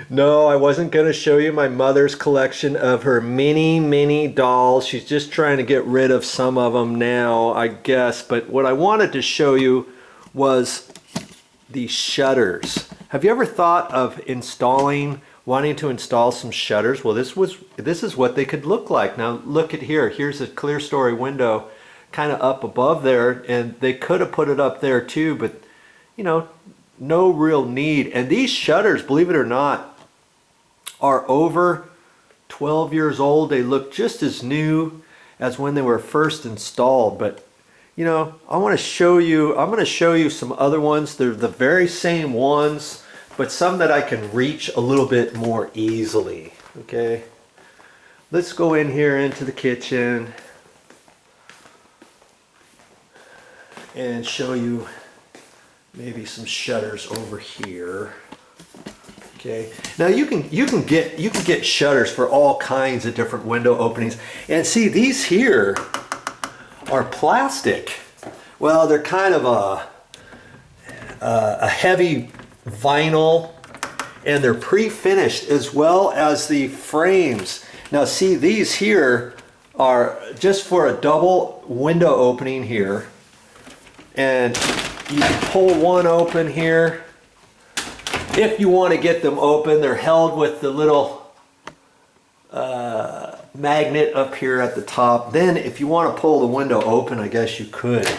No, I wasn't going to show you my mother's collection of her mini dolls. She's just trying to get rid of some of them now, I guess. But what I wanted to show you was the shutters. Have you ever thought of wanting to install some shutters? Well, this is what they could look like. Now look at here. Here's a clear story window kind of up above there, and they could have put it up there too, but you know, no real need. And these shutters, believe it or not, are over 12 years old. They look just as new as when they were first installed. But you know, I'm going to show you some other ones. They're the very same ones, but some that I can reach a little bit more easily. Okay, let's go in here into the kitchen and show you maybe some shutters over here. Okay, now you can get shutters for all kinds of different window openings. And see, these here are plastic. Well, they're kind of a heavy vinyl, and they're pre-finished as well as the frames. Now see, these here are just for a double window opening here, and you can pull one open here if you want to get them open. They're held with the little magnet up here at the top. Then if you want to pull the window open, I guess you could,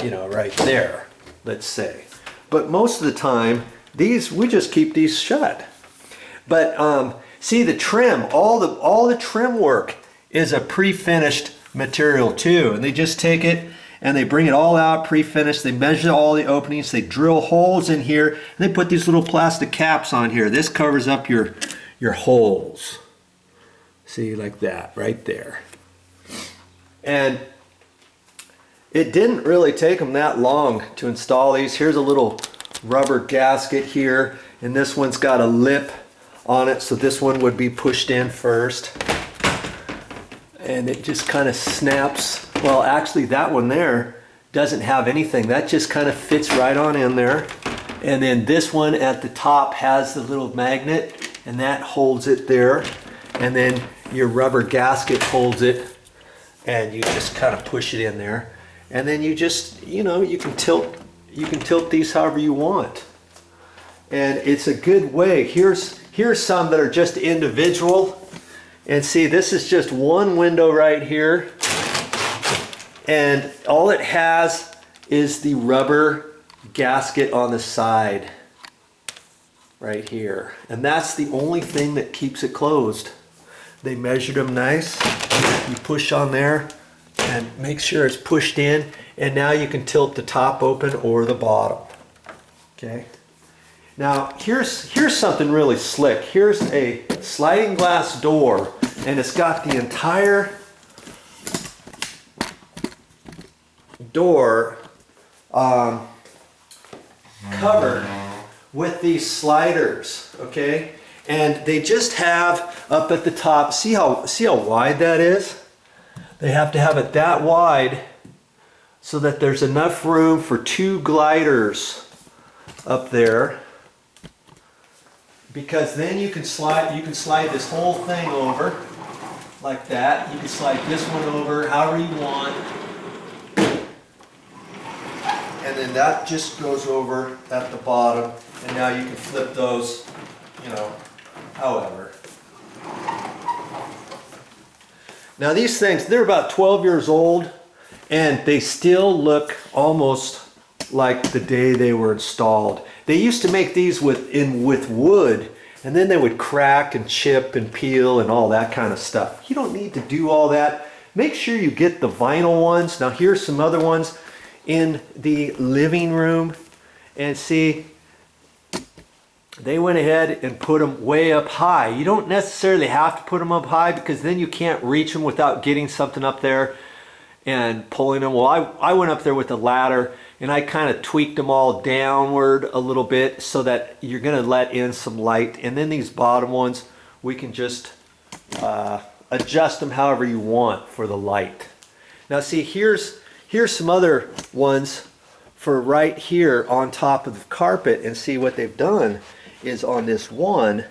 you know, right there, let's say. But most of the time, we just keep these shut. But see, the trim, all the trim work is a pre-finished material too, and they just take it and they bring it all out pre-finished. They measure all the openings, they drill holes in here, and they put these little plastic caps on here. This covers up your holes. See, like that, right there. And it didn't really take them that long to install these. Here's a little rubber gasket here, and this one's got a lip on it, so this one would be pushed in first. And it just kind of snaps. Well, actually that one there doesn't have anything. That just kind of fits right on in there. And then this one at the top has the little magnet, and that holds it there. And then your rubber gasket holds it, and you just kind of push it in there. And then you just, you know, you can tilt these however you want. And it's a good way. Here's some that are just individual. And see, this is just one window right here. And all it has is the rubber gasket on the side right here. And that's the only thing that keeps it closed. They measured them nice. You push on there and make sure it's pushed in. And now you can tilt the top open or the bottom. Okay. Now here's something really slick. Here's a sliding glass door, and it's got the entire door covered with these sliders. Okay, and they just have up at the top. See how wide that is? They have to have it that wide so that there's enough room for 2 gliders up there. Because then you can slide this whole thing over like that. You can slide this one over however you want. And then that just goes over at the bottom. And now you can flip those, you know, however. Now these things, they're about 12 years old, and they still look almost like the day they were installed. They used to make these with wood, and then they would crack and chip and peel and all that kind of stuff. You don't need to do all that. Make sure you get the vinyl ones. Now here's some other ones in the living room, and see, they went ahead and put them way up high. You don't necessarily have to put them up high, because then you can't reach them without getting something up there and pulling them. Well, I went up there with a ladder, and I kind of tweaked them all downward a little bit so that you're going to let in some light. And then these bottom ones, we can just adjust them however you want for the light. Now see, here's some other ones for right here on top of the carpet, and see what they've done is on this one,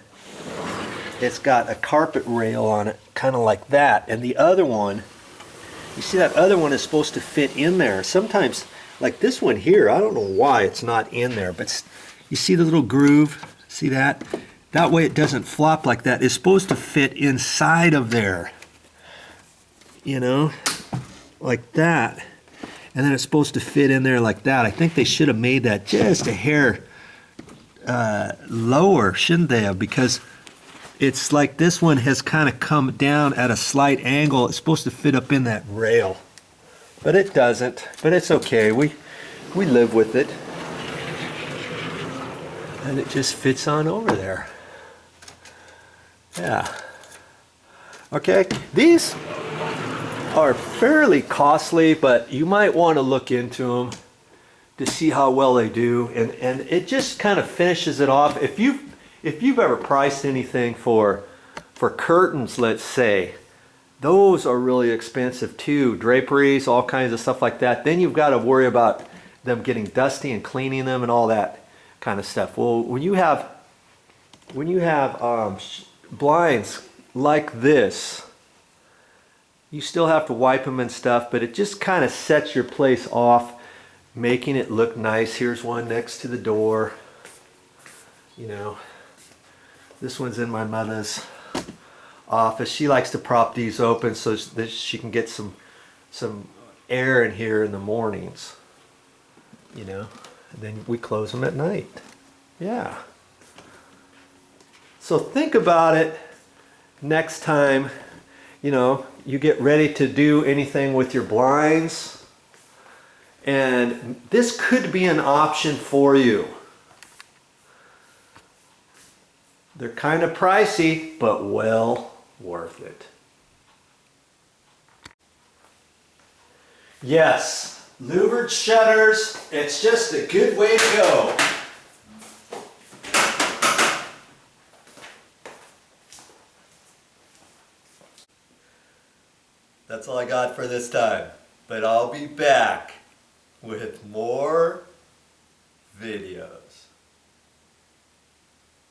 it's got a carpet rail on it, kind of like that, and the other one, you see that other one is supposed to fit in there. Sometimes, like this one here, I don't know why it's not in there, but you see the little groove? See that? That way it doesn't flop like that. It's supposed to fit inside of there. You know? Like that. And then it's supposed to fit in there like that. I think they should have made that just a hair lower, shouldn't they have? Because it's like this one has kind of come down at a slight angle. It's supposed to fit up in that rail. But it doesn't. But it's okay. We live with it. And it just fits on over there. Yeah. Okay. These are fairly costly, but you might want to look into them to see how well they do. And it just kind of finishes it off. If you've ever priced anything for curtains, let's say, those are really expensive too. Draperies, all kinds of stuff like that. Then you've got to worry about them getting dusty and cleaning them and all that kind of stuff. Well, when you have blinds like this, you still have to wipe them and stuff, but it just kind of sets your place off, making it look nice. Here's one next to the door. You know, this one's in my mother's office. She likes to prop these open so that she can get some air in here in the mornings. You know, and then we close them at night. Yeah. So think about it next time, you know, you get ready to do anything with your blinds. And this could be an option for you. They're kind of pricey, but well worth it. Yes. Louvered shutters, it's just a good way to go. That's all I got for this time, but I'll be back with more videos.